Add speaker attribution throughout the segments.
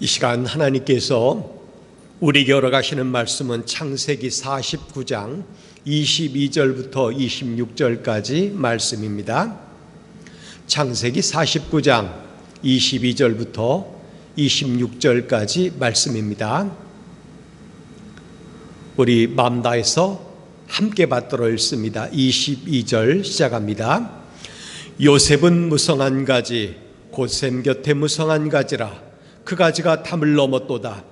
Speaker 1: 이 시간 하나님께서 우리에게 열어가시는 말씀은 창세기 49장 22절부터 26절까지 말씀입니다. 창세기 49장 22절부터 26절까지 말씀입니다. 우리 마음 다해서 함께 받들어 읽습니다. 22절 시작합니다. 요셉은 무성한 가지 곧 샘 곁에 무성한 가지라. 그 가지가 담을 넘었도다.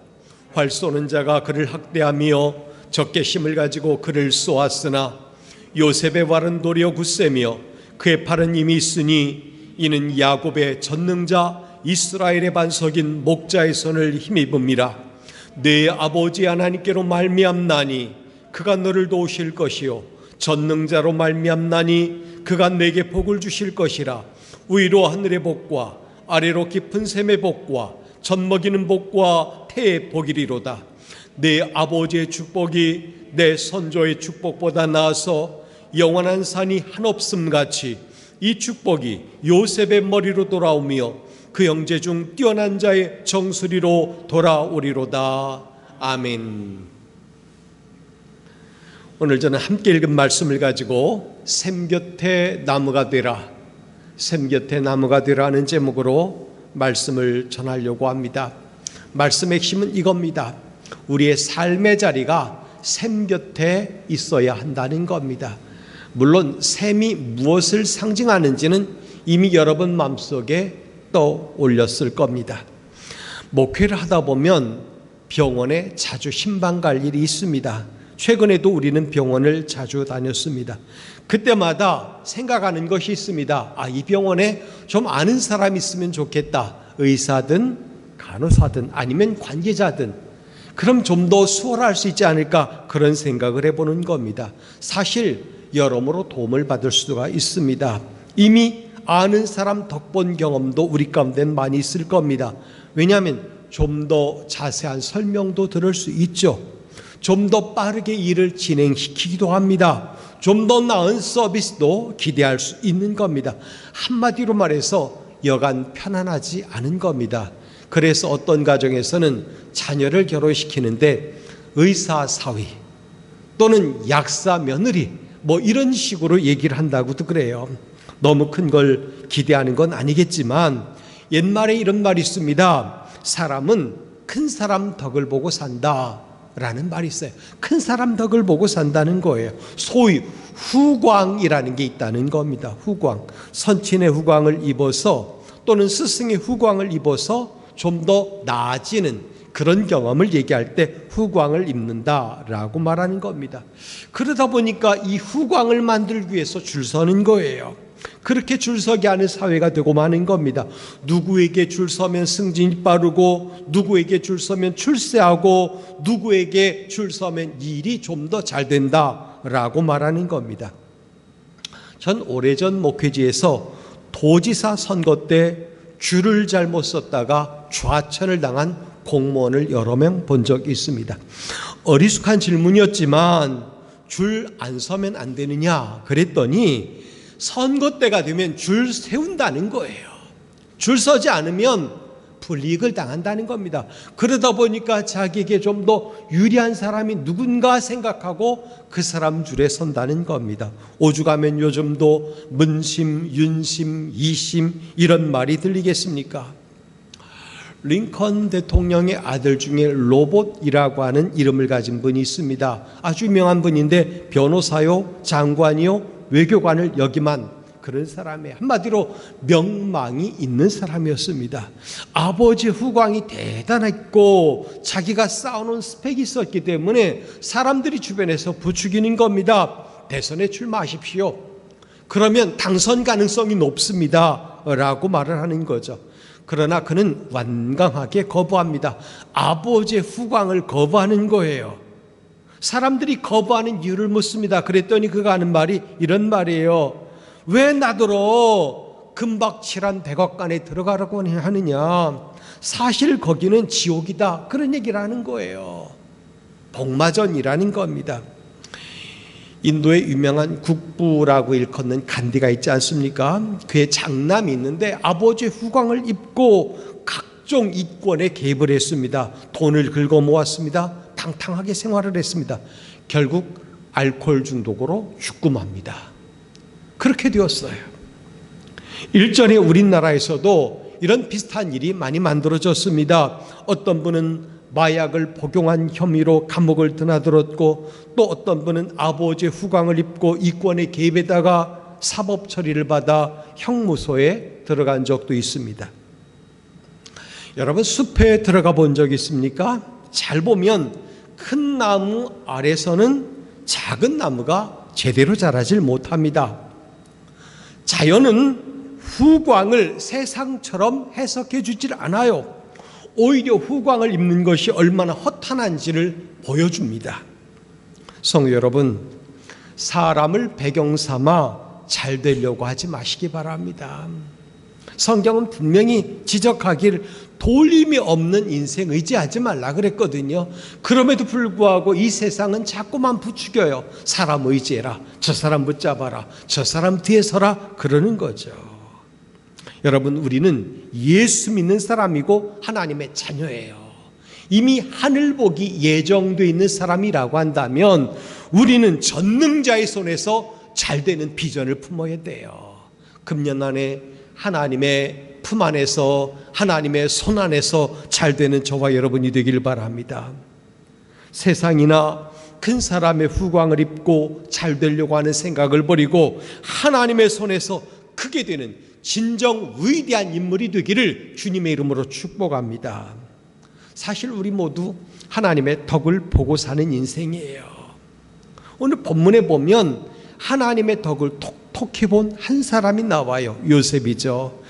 Speaker 1: 활 쏘는 자가 그를 학대하며 적개심을 가지고 그를 쏘았으나 요셉의 활은 도리어 굳세며 그의 팔은 이미 있으니 이는 야곱의 전능자 이스라엘의 반석인 목자의 손을 힘입음이라. 내 아버지 하나님께로 말미암나니 그가 너를 도우실 것이요 전능자로 말미암나니 그가 내게 복을 주실 것이라. 위로 하늘의 복과 아래로 깊은 샘의 복과 젖먹이는 복과 태의 복이리로다. 내 아버지의 축복이 내 선조의 축복보다 나아서 영원한 산이 한없음같이 이 축복이 요셉의 머리로 돌아오며 그 형제 중 뛰어난 자의 정수리로 돌아오리로다. 아멘. 오늘 저는 함께 읽은 말씀을 가지고 샘 곁에 나무가 되라, 샘 곁에 나무가 되라는 제목으로 말씀을 전하려고 합니다. 말씀의 핵심은 이겁니다. 우리의 삶의 자리가 샘 곁에 있어야 한다는 겁니다. 물론 샘이 무엇을 상징하는지는 이미 여러분 마음속에 떠올렸을 겁니다. 목회를 하다 보면 병원에 자주 신방 갈 일이 있습니다. 최근에도 우리는 병원을 자주 다녔습니다. 그때마다 생각하는 것이 있습니다. 이 병원에 좀 아는 사람이 있으면 좋겠다. 의사든 간호사든 아니면 관계자든, 그럼 좀 더 수월할 수 있지 않을까, 그런 생각을 해보는 겁니다. 사실 여러모로 도움을 받을 수가 있습니다. 이미 아는 사람 덕본 경험도 우리 가운데는 많이 있을 겁니다. 왜냐하면 좀 더 자세한 설명도 들을 수 있죠. 좀 더 빠르게 일을 진행시키기도 합니다. 좀 더 나은 서비스도 기대할 수 있는 겁니다. 한마디로 말해서 여간 편안하지 않은 겁니다. 그래서 어떤 가정에서는 자녀를 결혼시키는데 의사 사위 또는 약사 며느리 이런 식으로 얘기를 한다고도 그래요. 너무 큰 걸 기대하는 건 아니겠지만 옛말에 이런 말이 있습니다. 사람은 큰 사람 덕을 보고 산다 라는 말이 있어요. 큰 사람 덕을 보고 산다는 거예요. 소위 후광이라는 게 있다는 겁니다. 후광. 선친의 후광을 입어서 또는 스승의 후광을 입어서 좀 더 나아지는 그런 경험을 얘기할 때 후광을 입는다라고 말하는 겁니다. 그러다 보니까 이 후광을 만들기 위해서 줄 서는 거예요. 그렇게 줄 서게 하는 사회가 되고 마는 겁니다. 누구에게 줄 서면 승진이 빠르고, 누구에게 줄 서면 출세하고, 누구에게 줄 서면 일이 좀 더 잘 된다라고 말하는 겁니다. 전 오래전 목회지에서 도지사 선거 때 줄을 잘못 섰다가 좌천을 당한 공무원을 여러 명 본 적이 있습니다. 어리숙한 질문이었지만 줄 안 서면 안 되느냐 그랬더니 선거 때가 되면 줄 세운다는 거예요. 줄 서지 않으면 불이익을 당한다는 겁니다. 그러다 보니까 자기에게 좀 더 유리한 사람이 누군가 생각하고 그 사람 줄에 선다는 겁니다. 오죽하면 요즘도 문심, 윤심, 이심 이런 말이 들리겠습니까? 링컨 대통령의 아들 중에 로봇이라고 하는 이름을 가진 분이 있습니다. 아주 유명한 분인데 변호사요, 장관이요, 외교관을 역임한 그런 사람이에요. 한마디로 명망이 있는 사람이었습니다. 아버지 후광이 대단했고 자기가 쌓아놓은 스펙이 있었기 때문에 사람들이 주변에서 부추기는 겁니다. 대선에 출마하십시오. 그러면 당선 가능성이 높습니다 라고 말을 하는 거죠. 그러나 그는 완강하게 거부합니다. 아버지의 후광을 거부하는 거예요. 사람들이 거부하는 이유를 묻습니다. 그랬더니 그가 하는 말이 이런 말이에요. 왜 나더러 금박칠한 백악관에 들어가라고 하느냐. 사실 거기는 지옥이다. 그런 얘기를 하는 거예요. 복마전이라는 겁니다. 인도의 유명한 국부라고 일컫는 간디가 있지 않습니까? 그의 장남이 있는데 아버지의 후광을 입고 각종 이권에 개입을 했습니다. 돈을 긁어 모았습니다. 방탕하게 생활을 했습니다. 결국 알코올 중독으로 죽고 맙니다. 그렇게 되었어요. 일전에 우리나라에서도 이런 비슷한 일이 많이 만들어졌습니다. 어떤 분은 마약을 복용한 혐의로 감옥을 드나들었고, 또 어떤 분은 아버지의 후광을 입고 이권의 개입에다가 사법 처리를 받아 형무소에 들어간 적도 있습니다. 여러분, 숲에 들어가 본 적 있습니까? 잘 보면 큰 나무 아래서는 작은 나무가 제대로 자라질 못합니다. 자연은 후광을 세상처럼 해석해 주질 않아요. 오히려 후광을 입는 것이 얼마나 허탄한지를 보여줍니다. 성도 여러분, 사람을 배경 삼아 잘 되려고 하지 마시기 바랍니다. 성경은 분명히 지적하길 돌림이 없는 인생 의지하지 말라 그랬거든요. 그럼에도 불구하고 이 세상은 자꾸만 부추겨요. 사람 의지해라, 저 사람 붙잡아라, 저 사람 뒤에 서라, 그러는 거죠. 여러분, 우리는 예수 믿는 사람이고 하나님의 자녀예요. 이미 하늘복이 예정되어 있는 사람이라고 한다면 우리는 전능자의 손에서 잘 되는 비전을 품어야 돼요. 금년 안에 하나님의 품 안에서, 하나님의 손 안에서 잘 되는 저와 여러분이 되길 바랍니다. 세상이나 큰 사람의 후광을 입고 잘 되려고 하는 생각을 버리고 하나님의 손에서 크게 되는 진정 위대한 인물이 되기를 주님의 이름으로 축복합니다. 사실 우리 모두 하나님의 덕을 보고 사는 인생이에요. 오늘 본문에 보면 하나님의 덕을 톡톡히 본 한 사람이 나와요. 요셉이죠.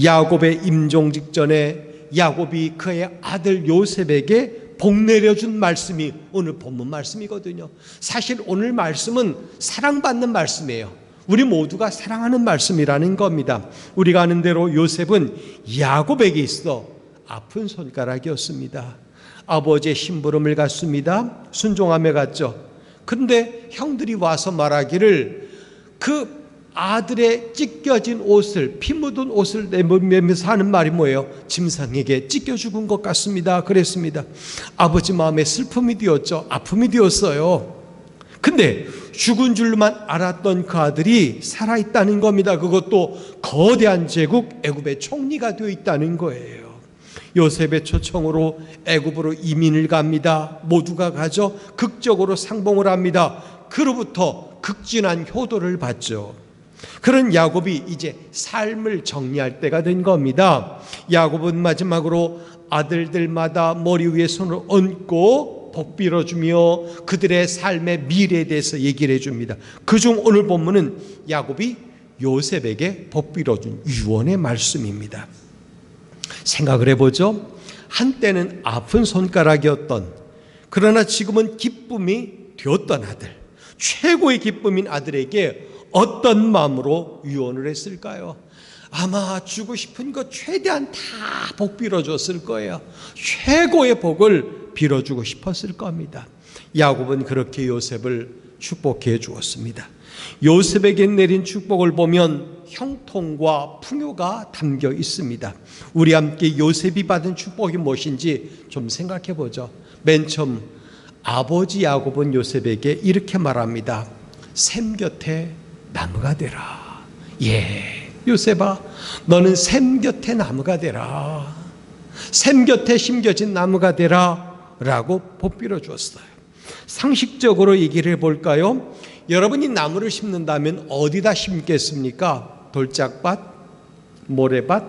Speaker 1: 야곱의 임종 직전에 야곱이 그의 아들 요셉에게 복 내려준 말씀이 오늘 본문 말씀이거든요. 사실 오늘 말씀은 사랑받는 말씀이에요. 우리 모두가 사랑하는 말씀이라는 겁니다. 우리가 아는 대로 요셉은 야곱에게 있어 아픈 손가락이었습니다. 아버지의 심부름을 갔습니다. 순종함에 갔죠. 그런데 형들이 와서 말하기를 그 아들의 찢겨진 옷을, 피 묻은 옷을 내밀면서 하는 말이 뭐예요? 짐승에게 찢겨 죽은 것 같습니다. 그랬습니다. 아버지 마음에 슬픔이 되었죠. 아픔이 되었어요. 근데 죽은 줄만 알았던 그 아들이 살아있다는 겁니다. 그것도 거대한 제국 애굽의 총리가 되어 있다는 거예요. 요셉의 초청으로 애굽으로 이민을 갑니다. 모두가 가죠. 극적으로 상봉을 합니다. 그로부터 극진한 효도를 받죠. 그런 야곱이 이제 삶을 정리할 때가 된 겁니다. 야곱은 마지막으로 아들들마다 머리 위에 손을 얹고 복 빌어주며 그들의 삶의 미래에 대해서 얘기를 해줍니다. 그중 오늘 본문은 야곱이 요셉에게 복 빌어준 유언의 말씀입니다. 생각을 해보죠. 한때는 아픈 손가락이었던, 그러나 지금은 기쁨이 되었던 아들, 최고의 기쁨인 아들에게 어떤 마음으로 유언을 했을까요? 아마 주고 싶은 것 최대한 다 복 빌어줬을 거예요. 최고의 복을 빌어주고 싶었을 겁니다. 야곱은 그렇게 요셉을 축복해 주었습니다. 요셉에게 내린 축복을 보면 형통과 풍요가 담겨 있습니다. 우리 함께 요셉이 받은 축복이 무엇인지 좀 생각해 보죠. 맨 처음 아버지 야곱은 요셉에게 이렇게 말합니다. 샘 곁에 나무가 되라. 예, 요셉아, 너는 샘 곁에 나무가 되라. 샘 곁에 심겨진 나무가 되라 라고 복 빌어주었어요. 상식적으로 얘기를 해볼까요? 여러분이 나무를 심는다면 어디다 심겠습니까? 돌짝밭? 모래밭?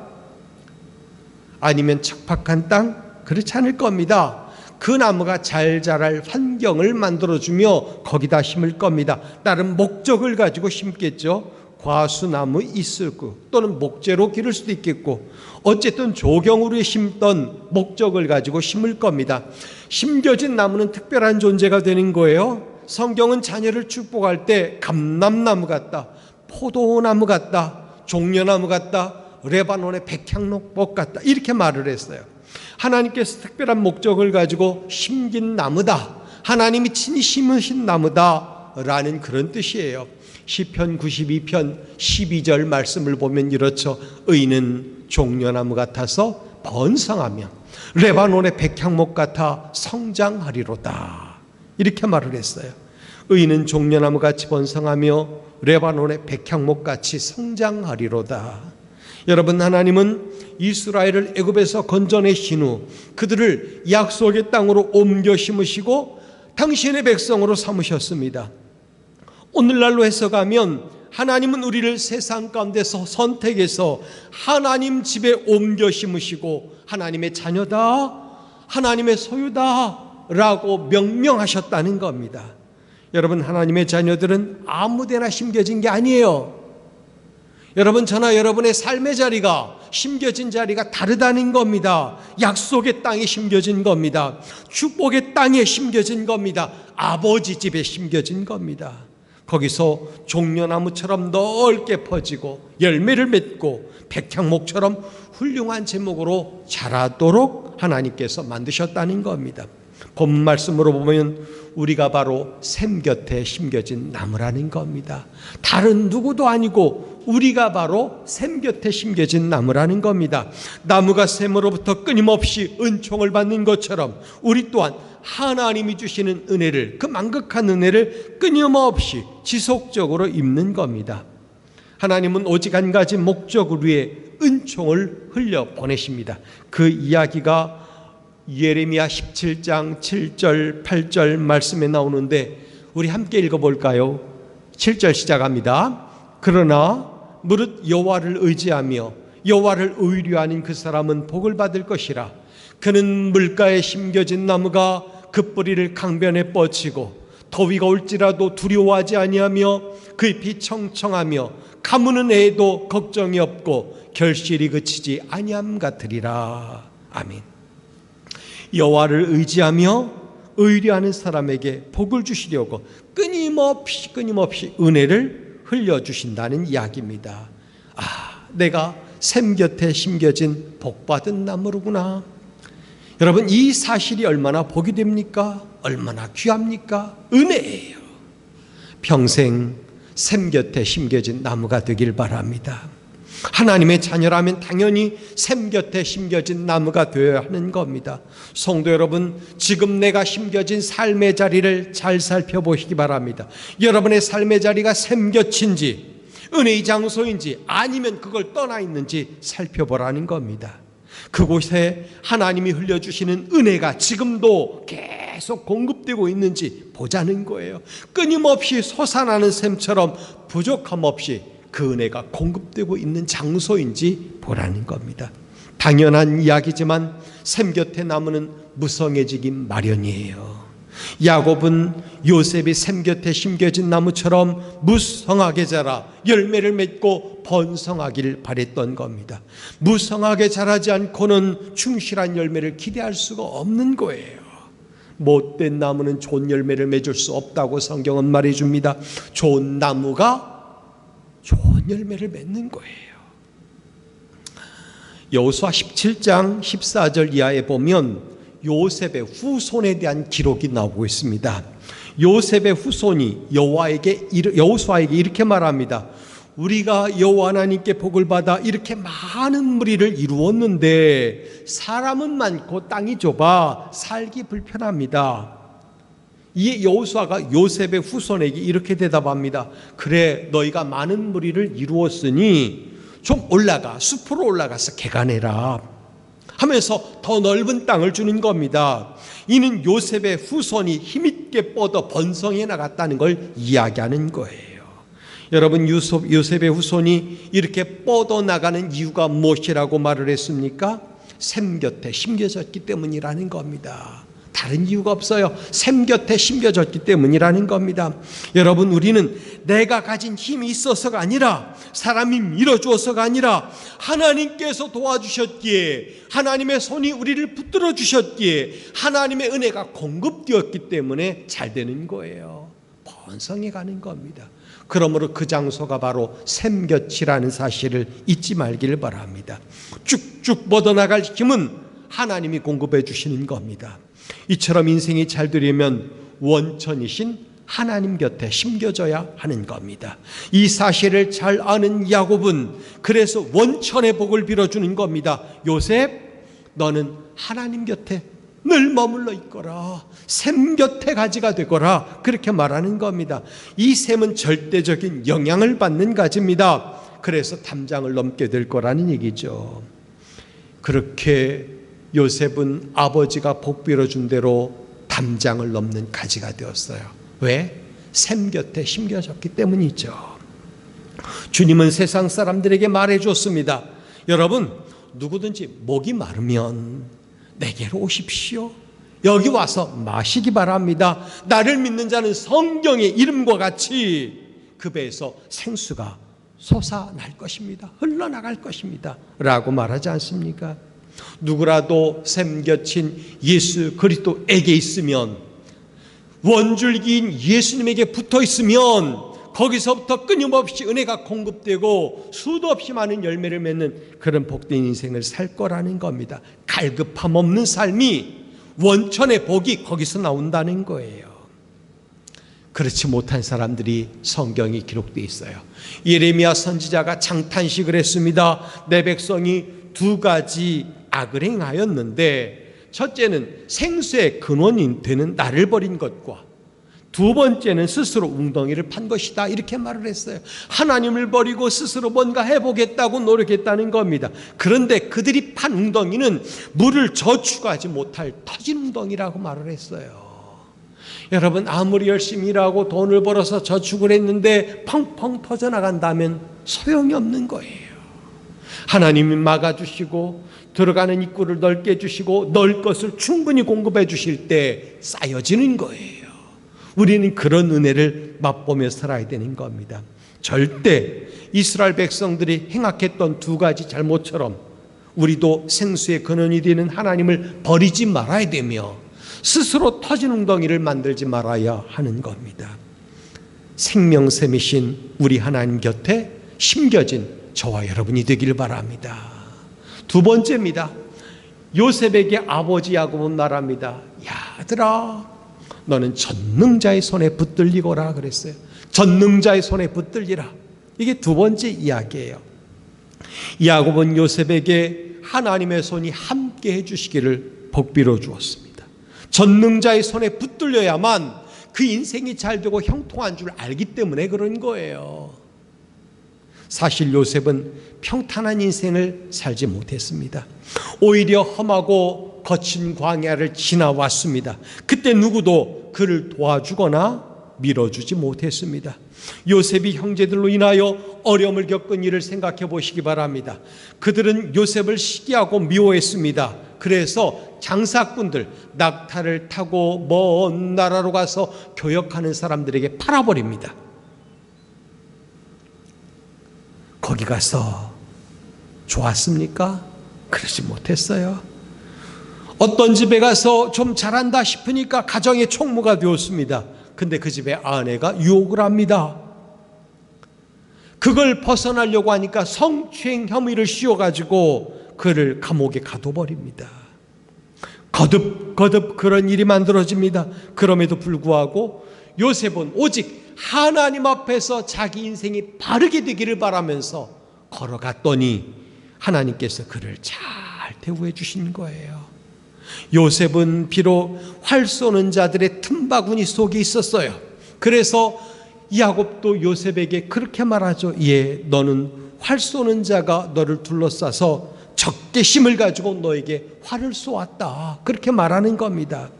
Speaker 1: 아니면 척박한 땅? 그렇지 않을 겁니다. 그 나무가 잘 자랄 환경을 만들어주며 거기다 심을 겁니다. 다른 목적을 가지고 심겠죠. 과수나무 이슬구 또는 목재로 기를 수도 있겠고, 어쨌든 조경으로 심던 목적을 가지고 심을 겁니다. 심겨진 나무는 특별한 존재가 되는 거예요. 성경은 자녀를 축복할 때 감람나무 같다, 포도나무 같다, 종려나무 같다, 레바논의 백향목복 같다, 이렇게 말을 했어요. 하나님께서 특별한 목적을 가지고 심긴 나무다, 하나님이 친히 심으신 나무다 라는 그런 뜻이에요. 시편 92편 12절 말씀을 보면 이렇죠. 의는 종려나무 같아서 번성하며 레바논의 백향목 같아 성장하리로다. 이렇게 말을 했어요. 의인은 종려나무같이 번성하며 레바논의 백향목같이 성장하리로다. 여러분, 하나님은 이스라엘을 애굽에서 건져내신 후 그들을 약속의 땅으로 옮겨 심으시고 당신의 백성으로 삼으셨습니다. 오늘날로 해석하면 하나님은 우리를 세상 가운데서 선택해서 하나님 집에 옮겨 심으시고 하나님의 자녀다, 하나님의 소유다 라고 명명하셨다는 겁니다. 여러분, 하나님의 자녀들은 아무데나 심겨진 게 아니에요. 여러분, 저나 여러분의 삶의 자리가, 심겨진 자리가 다르다는 겁니다. 약속의 땅에 심겨진 겁니다. 축복의 땅에 심겨진 겁니다. 아버지 집에 심겨진 겁니다. 거기서 종려나무처럼 넓게 퍼지고 열매를 맺고 백향목처럼 훌륭한 제목으로 자라도록 하나님께서 만드셨다는 겁니다. 본 말씀으로 보면 우리가 바로 샘 곁에 심겨진 나무라는 겁니다. 다른 누구도 아니고 우리가 바로 샘 곁에 심겨진 나무라는 겁니다. 나무가 샘으로부터 끊임없이 은총을 받는 것처럼 우리 또한 하나님이 주시는 은혜를, 그 만극한 은혜를 끊임없이 지속적으로 입는 겁니다. 하나님은 오직 한 가지 목적을 위해 은총을 흘려 보내십니다. 그 이야기가 예레미야 17장 7절 8절 말씀에 나오는데 우리 함께 읽어볼까요? 7절 시작합니다. 그러나 무릇 여호와를 의지하며 여호와를 의뢰하는 그 사람은 복을 받을 것이라. 그는 물가에 심겨진 나무가 그 뿌리를 강변에 뻗치고 더위가 올지라도 두려워하지 아니하며 그 잎이 청청하며 가무는 애에도 걱정이 없고 결실이 그치지 아니함 같으리라. 아멘. 여호와를 의지하며 의뢰하는 사람에게 복을 주시려고 끊임없이 은혜를 흘려주신다는 이야기입니다. 내가 샘 곁에 심겨진 복받은 나무로구나. 여러분, 이 사실이 얼마나 복이 됩니까? 얼마나 귀합니까? 은혜예요. 평생 샘 곁에 심겨진 나무가 되길 바랍니다. 하나님의 자녀라면 당연히 샘 곁에 심겨진 나무가 되어야 하는 겁니다. 성도 여러분, 지금 내가 심겨진 삶의 자리를 잘 살펴보시기 바랍니다. 여러분의 삶의 자리가 샘 곁인지 은혜의 장소인지 아니면 그걸 떠나 있는지 살펴보라는 겁니다. 그곳에 하나님이 흘려주시는 은혜가 지금도 계속 공급되고 있는지 보자는 거예요. 끊임없이 솟아나는 샘처럼 부족함 없이 그 은혜가 공급되고 있는 장소인지 보라는 겁니다. 당연한 이야기지만 샘 곁에 나무는 무성해지기 마련이에요. 야곱은 요셉이 샘 곁에 심겨진 나무처럼 무성하게 자라 열매를 맺고 번성하길 바랬던 겁니다. 무성하게 자라지 않고는 충실한 열매를 기대할 수가 없는 거예요. 못된 나무는 좋은 열매를 맺을 수 없다고 성경은 말해줍니다. 좋은 나무가 좋은 열매를 맺는 거예요. 여호수아 17장 14절 이하에 보면 요셉의 후손에 대한 기록이 나오고 있습니다. 요셉의 후손이 여호수아에게 이렇게 말합니다. 우리가 여호와 하나님께 복을 받아 이렇게 많은 무리를 이루었는데 사람은 많고 땅이 좁아 살기 불편합니다. 이 여호수아가 요셉의 후손에게 이렇게 대답합니다. 그래, 너희가 많은 무리를 이루었으니 좀 올라가, 숲으로 올라가서 개간해라 하면서 더 넓은 땅을 주는 겁니다. 이는 요셉의 후손이 힘있게 뻗어 번성해 나갔다는 걸 이야기하는 거예요. 여러분, 요셉의 후손이 이렇게 뻗어 나가는 이유가 무엇이라고 말을 했습니까? 샘 곁에 심겨졌기 때문이라는 겁니다. 다른 이유가 없어요. 샘 곁에 심겨졌기 때문이라는 겁니다. 여러분, 우리는 내가 가진 힘이 있어서가 아니라, 사람이 밀어주어서가 아니라 하나님께서 도와주셨기에, 하나님의 손이 우리를 붙들어 주셨기에, 하나님의 은혜가 공급되었기 때문에 잘 되는 거예요. 번성해 가는 겁니다. 그러므로 그 장소가 바로 샘 곁이라는 사실을 잊지 말기를 바랍니다. 쭉쭉 뻗어나갈 힘은 하나님이 공급해 주시는 겁니다. 이처럼 인생이 잘 되려면 원천이신 하나님 곁에 심겨져야 하는 겁니다. 이 사실을 잘 아는 야곱은 그래서 원천의 복을 빌어주는 겁니다. 요셉, 너는 하나님 곁에 늘 머물러 있거라. 샘 곁에 가지가 되거라. 그렇게 말하는 겁니다. 이 샘은 절대적인 영향을 받는 가지입니다. 그래서 담장을 넘게 될 거라는 얘기죠. 그렇게 요셉은 아버지가 복 빌어준 대로 담장을 넘는 가지가 되었어요. 왜? 샘 곁에 심겨졌기 때문이죠. 주님은 세상 사람들에게 말해줬습니다. 여러분, 누구든지 목이 마르면 내게로 오십시오. 여기 와서 마시기 바랍니다. 나를 믿는 자는 성경의 이름과 같이 그 배에서 생수가 솟아날 것입니다. 흘러나갈 것입니다. 라고 말하지 않습니까? 누구라도 샘겨친 예수 그리스도에게 있으면, 원줄기인 예수님에게 붙어 있으면 거기서부터 끊임없이 은혜가 공급되고 수도 없이 많은 열매를 맺는 그런 복된 인생을 살 거라는 겁니다. 갈급함 없는 삶이, 원천의 복이 거기서 나온다는 거예요. 그렇지 못한 사람들이 성경에 기록되어 있어요. 예레미야 선지자가 장탄식을 했습니다. 내 백성이 두 가지 악을 행하였는데, 첫째는 생수의 근원이 되는 나를 버린 것과 두 번째는 스스로 웅덩이를 판 것이다. 이렇게 말을 했어요. 하나님을 버리고 스스로 뭔가 해보겠다고 노력했다는 겁니다. 그런데 그들이 판 웅덩이는 물을 저축하지 못할 터진 웅덩이라고 말을 했어요. 여러분, 아무리 열심히 일하고 돈을 벌어서 저축을 했는데 펑펑 터져나간다면 소용이 없는 거예요. 하나님이 막아주시고 들어가는 입구를 넓게 해주시고 넣을 것을 충분히 공급해 주실 때 쌓여지는 거예요. 우리는 그런 은혜를 맛보며 살아야 되는 겁니다. 절대 이스라엘 백성들이 행악했던 두 가지 잘못처럼 우리도 생수의 근원이 되는 하나님을 버리지 말아야 되며 스스로 터진 웅덩이를 만들지 말아야 하는 겁니다. 생명샘이신 우리 하나님 곁에 심겨진 저와 여러분이 되길 바랍니다. 두 번째입니다. 요셉에게 아버지 야곱은 말합니다. 야, 아들아, 너는 전능자의 손에 붙들리거라 그랬어요. 전능자의 손에 붙들리라. 이게 두 번째 이야기예요. 야곱은 요셉에게 하나님의 손이 함께 해주시기를 복비로 주었습니다. 전능자의 손에 붙들려야만 그 인생이 잘 되고 형통한 줄 알기 때문에 그런 거예요. 사실 요셉은 평탄한 인생을 살지 못했습니다. 오히려 험하고 거친 광야를 지나왔습니다. 그때 누구도 그를 도와주거나 밀어주지 못했습니다. 요셉이 형제들로 인하여 어려움을 겪은 일을 생각해 보시기 바랍니다. 그들은 요셉을 시기하고 미워했습니다. 그래서 장사꾼들, 낙타를 타고 먼 나라로 가서 교역하는 사람들에게 팔아버립니다. 거기 가서 좋았습니까? 그러지 못했어요. 어떤 집에 가서 좀 잘한다 싶으니까 가정의 총무가 되었습니다. 근데 그 집에 아내가 유혹을 합니다. 그걸 벗어나려고 하니까 성추행 혐의를 씌워가지고 그를 감옥에 가둬버립니다. 거듭 그런 일이 만들어집니다. 그럼에도 불구하고 요셉은 오직 하나님 앞에서 자기 인생이 바르게 되기를 바라면서 걸어갔더니 하나님께서 그를 잘 대우해 주신 거예요. 요셉은 비록 활 쏘는 자들의 틈바구니 속에 있었어요. 그래서 야곱도 요셉에게 그렇게 말하죠. 예, 너는 활 쏘는 자가 너를 둘러싸서 적개심을 가지고 너에게 활을 쏘았다. 그렇게 말하는 겁니다.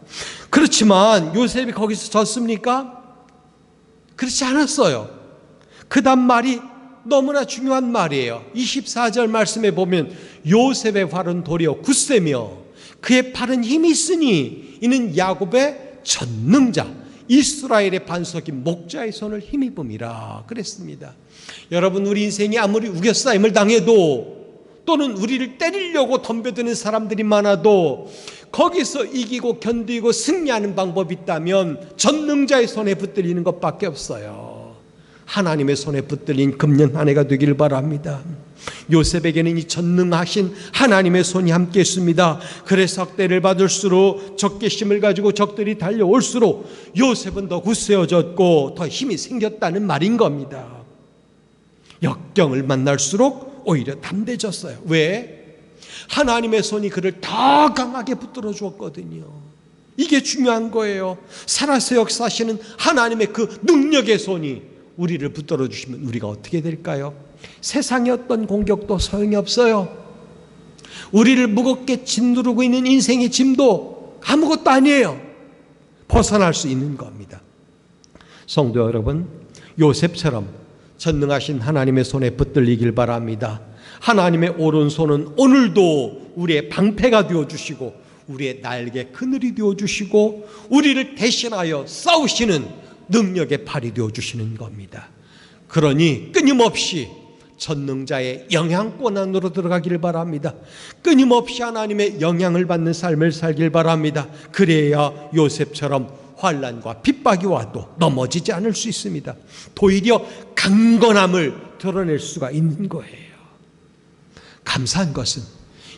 Speaker 1: 그렇지만 요셉이 거기서 졌습니까? 그렇지 않았어요. 그 다음 말이 너무나 중요한 말이에요. 24절 말씀에 보면 요셉의 활은 도리어 굳세며 그의 팔은 힘이 있으니 이는 야곱의 전능자 이스라엘의 반석인 목자의 손을 힘입음이라 그랬습니다. 여러분, 우리 인생이 아무리 우겨싸임을 당해도 또는 우리를 때리려고 덤벼드는 사람들이 많아도 거기서 이기고 견디고 승리하는 방법이 있다면 전능자의 손에 붙들리는 것밖에 없어요. 하나님의 손에 붙들린 금년 한 해가 되기를 바랍니다. 요셉에게는 이 전능하신 하나님의 손이 함께 했습니다. 그래서 학대를 받을수록 적개심을 가지고 적들이 달려올수록 요셉은 더 굳세어졌고 더 힘이 생겼다는 말인 겁니다. 역경을 만날수록 오히려 담대해졌어요. 왜? 하나님의 손이 그를 더 강하게 붙들어 주었거든요. 이게 중요한 거예요. 살아서 역사하시는 하나님의 그 능력의 손이 우리를 붙들어 주시면 우리가 어떻게 될까요? 세상의 어떤 공격도 소용이 없어요. 우리를 무겁게 짓누르고 있는 인생의 짐도 아무것도 아니에요. 벗어날 수 있는 겁니다. 성도 여러분, 요셉처럼 전능하신 하나님의 손에 붙들리길 바랍니다. 하나님의 오른손은 오늘도 우리의 방패가 되어주시고 우리의 날개 그늘이 되어주시고 우리를 대신하여 싸우시는 능력의 팔이 되어주시는 겁니다. 그러니 끊임없이 전능자의 영향권 안으로 들어가길 바랍니다. 끊임없이 하나님의 영향을 받는 삶을 살길 바랍니다. 그래야 요셉처럼 환난과 핍박이 와도 넘어지지 않을 수 있습니다. 도리어 강건함을 드러낼 수가 있는 거예요. 감사한 것은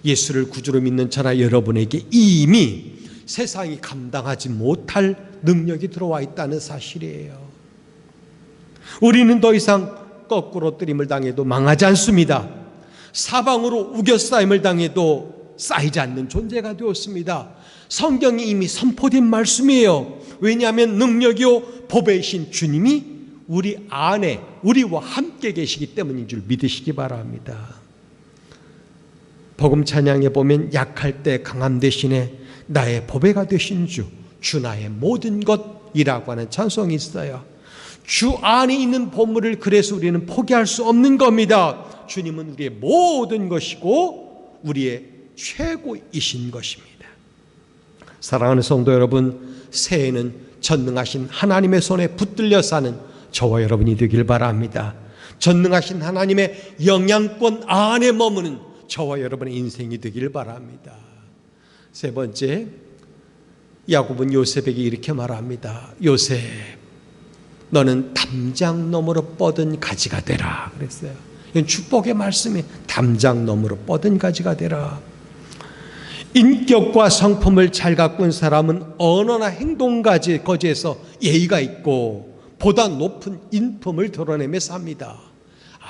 Speaker 1: 예수를 구주로 믿는 저나 여러분에게 이미 세상이 감당하지 못할 능력이 들어와 있다는 사실이에요. 우리는 더 이상 거꾸로 뜨림을 당해도 망하지 않습니다. 사방으로 우겨싸임을 당해도 쌓이지 않는 존재가 되었습니다. 성경이 이미 선포된 말씀이에요. 왜냐하면 능력이요 보배이신 주님이 우리 안에 우리와 함께 계시기 때문인 줄 믿으시기 바랍니다. 복음 찬양에 보면 약할 때 강함 대신에 나의 보배가 되신 주 나의 모든 것이라고 하는 찬송이 있어요. 주 안에 있는 보물을 그래서 우리는 포기할 수 없는 겁니다. 주님은 우리의 모든 것이고 우리의 최고이신 것입니다. 사랑하는 성도 여러분, 새해에는 전능하신 하나님의 손에 붙들려 사는 저와 여러분이 되길 바랍니다. 전능하신 하나님의 영향권 안에 머무는 저와 여러분의 인생이 되길 바랍니다. 세 번째, 야곱은 요셉에게 이렇게 말합니다. 요셉, 너는 담장 너머로 뻗은 가지가 되라 그랬어요. 이건 축복의 말씀이 담장 너머로 뻗은 가지가 되라. 인격과 성품을 잘 가꾼 사람은 언어나 행동거지에서 예의가 있고 보다 높은 인품을 드러내며 삽니다.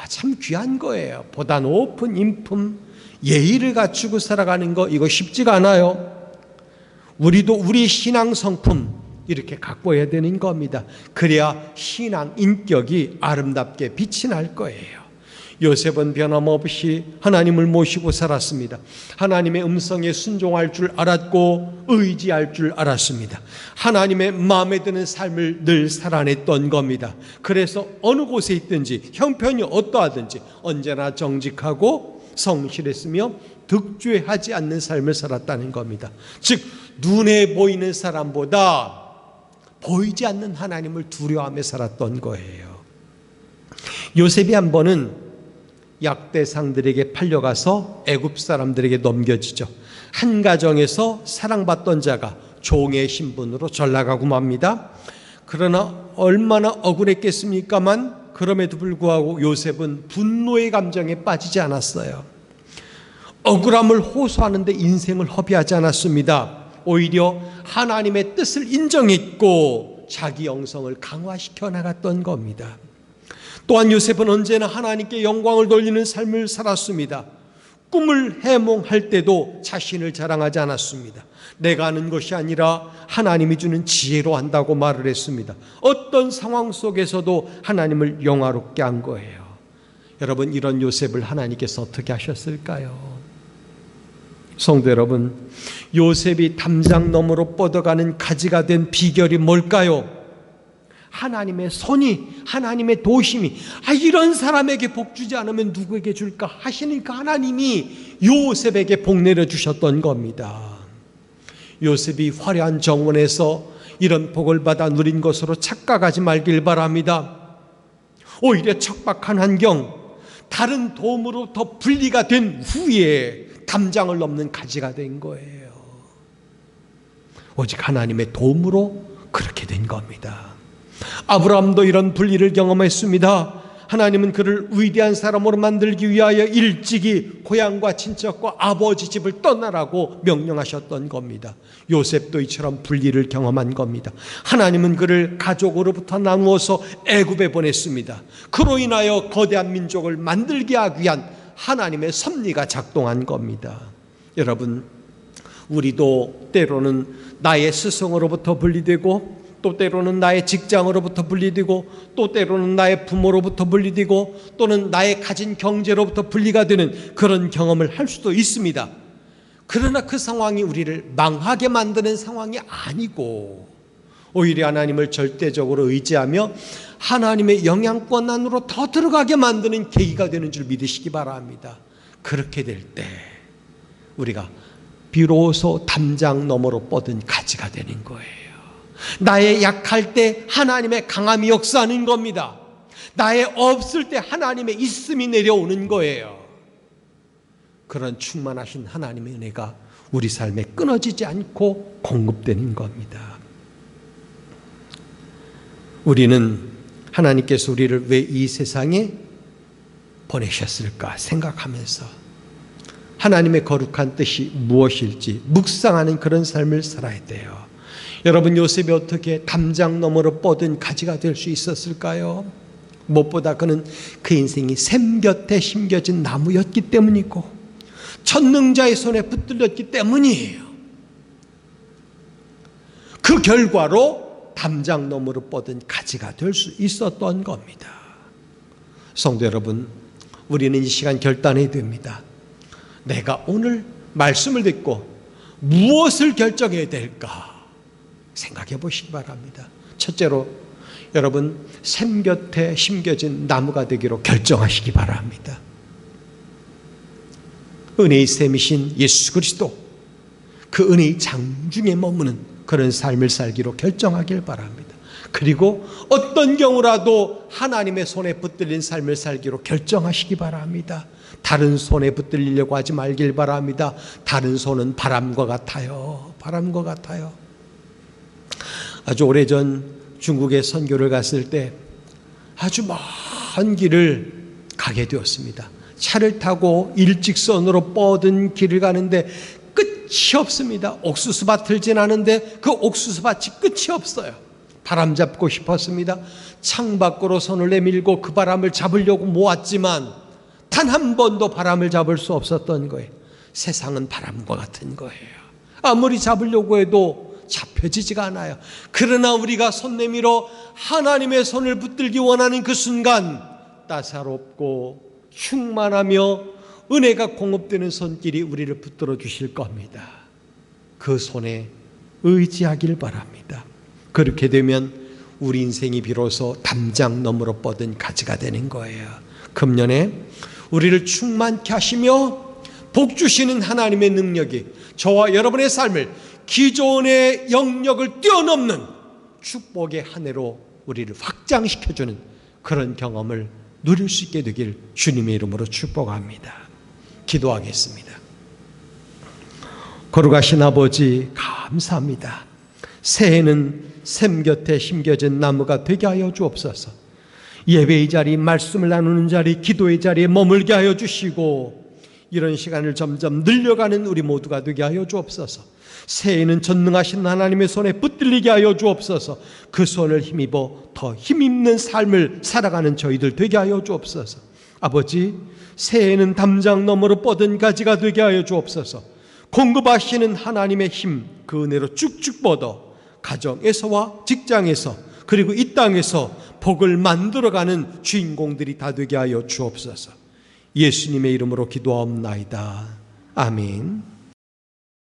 Speaker 1: 참 귀한 거예요. 보다 높은 인품, 예의를 갖추고 살아가는 거, 이거 쉽지가 않아요. 우리도 우리 신앙 성품 이렇게 갖고야 되는 겁니다. 그래야 신앙 인격이 아름답게 빛이 날 거예요. 요셉은 변함없이 하나님을 모시고 살았습니다. 하나님의 음성에 순종할 줄 알았고 의지할 줄 알았습니다. 하나님의 마음에 드는 삶을 늘 살아냈던 겁니다. 그래서 어느 곳에 있든지 형편이 어떠하든지 언제나 정직하고 성실했으며 득죄하지 않는 삶을 살았다는 겁니다. 즉 눈에 보이는 사람보다 보이지 않는 하나님을 두려워하며 살았던 거예요. 요셉이 한 번은 약대상들에게 팔려가서 애굽 사람들에게 넘겨지죠. 한 가정에서 사랑받던 자가 종의 신분으로 전락하고 맙니다. 그러나 얼마나 억울했겠습니까만 그럼에도 불구하고 요셉은 분노의 감정에 빠지지 않았어요. 억울함을 호소하는데 인생을 허비하지 않았습니다. 오히려 하나님의 뜻을 인정했고 자기 영성을 강화시켜 나갔던 겁니다. 또한 요셉은 언제나 하나님께 영광을 돌리는 삶을 살았습니다. 꿈을 해몽할 때도 자신을 자랑하지 않았습니다. 내가 아는 것이 아니라 하나님이 주는 지혜로 한다고 말을 했습니다. 어떤 상황 속에서도 하나님을 영화롭게 한 거예요. 여러분, 이런 요셉을 하나님께서 어떻게 하셨을까요? 성도 여러분, 요셉이 담장 너머로 뻗어가는 가지가 된 비결이 뭘까요? 하나님의 손이, 하나님의 도심이, 이런 사람에게 복 주지 않으면 누구에게 줄까 하시니까 하나님이 요셉에게 복 내려주셨던 겁니다. 요셉이 화려한 정원에서 이런 복을 받아 누린 것으로 착각하지 말길 바랍니다. 오히려 척박한 환경, 다른 도움으로부터 분리가 된 후에 담장을 넘는 가지가 된 거예요. 오직 하나님의 도움으로 그렇게 된 겁니다. 아브라함도 이런 분리를 경험했습니다. 하나님은 그를 위대한 사람으로 만들기 위하여 일찍이 고향과 친척과 아버지 집을 떠나라고 명령하셨던 겁니다. 요셉도 이처럼 분리를 경험한 겁니다. 하나님은 그를 가족으로부터 나누어서 애굽에 보냈습니다. 그로 인하여 거대한 민족을 만들게 하기 위한 하나님의 섭리가 작동한 겁니다. 여러분, 우리도 때로는 나의 스승으로부터 분리되고, 또 때로는 나의 직장으로부터 분리되고, 또 때로는 나의 부모로부터 분리되고, 또는 나의 가진 경제로부터 분리가 되는 그런 경험을 할 수도 있습니다. 그러나 그 상황이 우리를 망하게 만드는 상황이 아니고, 오히려 하나님을 절대적으로 의지하며 하나님의 영향권 안으로 더 들어가게 만드는 계기가 되는 줄 믿으시기 바랍니다. 그렇게 될 때 우리가 비로소 담장 너머로 뻗은 가지가 되는 거예요. 나의 약할 때 하나님의 강함이 역사하는 겁니다. 나의 없을 때 하나님의 있음이 내려오는 거예요. 그런 충만하신 하나님의 은혜가 우리 삶에 끊어지지 않고 공급되는 겁니다. 우리는 하나님께서 우리를 왜 이 세상에 보내셨을까 생각하면서 하나님의 거룩한 뜻이 무엇일지 묵상하는 그런 삶을 살아야 돼요. 여러분, 요셉이 어떻게 담장 너머로 뻗은 가지가 될 수 있었을까요? 무엇보다 그는 그 인생이 샘 곁에 심겨진 나무였기 때문이고 천능자의 손에 붙들렸기 때문이에요. 그 결과로 담장 너머로 뻗은 가지가 될 수 있었던 겁니다. 성도 여러분, 우리는 이 시간 결단해야 됩니다. 내가 오늘 말씀을 듣고 무엇을 결정해야 될까 생각해 보시기 바랍니다. 첫째로 여러분, 샘 곁에 심겨진 나무가 되기로 결정하시기 바랍니다. 은혜의 샘이신 예수 그리스도, 그 은혜의 장중에 머무는 그런 삶을 살기로 결정하길 바랍니다. 그리고 어떤 경우라도 하나님의 손에 붙들린 삶을 살기로 결정하시기 바랍니다. 다른 손에 붙들리려고 하지 말길 바랍니다. 다른 손은 바람과 같아요. 바람과 같아요. 아주 오래전 중국에 선교를 갔을 때 아주 먼 길을 가게 되었습니다. 차를 타고 일직선으로 뻗은 길을 가는데 끝이 없습니다. 옥수수밭을 지나는데 그 옥수수밭이 끝이 없어요. 바람 잡고 싶었습니다. 창밖으로 손을 내밀고 그 바람을 잡으려고 모았지만 단 한 번도 바람을 잡을 수 없었던 거예요. 세상은 바람과 같은 거예요. 아무리 잡으려고 해도 잡혀지지가 않아요. 그러나 우리가 손 내밀어 하나님의 손을 붙들기 원하는 그 순간 따사롭고 충만하며 은혜가 공급되는 손길이 우리를 붙들어 주실 겁니다. 그 손에 의지하길 바랍니다. 그렇게 되면 우리 인생이 비로소 담장 너머로 뻗은 가지가 되는 거예요. 금년에 우리를 충만케 하시며 복 주시는 하나님의 능력이 저와 여러분의 삶을 기존의 영역을 뛰어넘는 축복의 한 해로 우리를 확장시켜주는 그런 경험을 누릴 수 있게 되길 주님의 이름으로 축복합니다. 기도하겠습니다. 거룩하신 아버지, 감사합니다. 새해는 샘 곁에 심겨진 나무가 되게 하여 주옵소서. 예배의 자리, 말씀을 나누는 자리, 기도의 자리에 머물게 하여 주시고 이런 시간을 점점 늘려가는 우리 모두가 되게 하여 주옵소서. 새해는 전능하신 하나님의 손에 붙들리게 하여 주옵소서. 그 손을 힘입어 더 힘있는 삶을 살아가는 저희들 되게 하여 주옵소서. 아버지, 새해는 담장 너머로 뻗은 가지가 되게 하여 주옵소서. 공급하시는 하나님의 힘, 그 은혜로 쭉쭉 뻗어 가정에서와 직장에서 그리고 이 땅에서 복을 만들어가는 주인공들이 다 되게 하여 주옵소서. 예수님의 이름으로 기도하옵나이다. 아멘.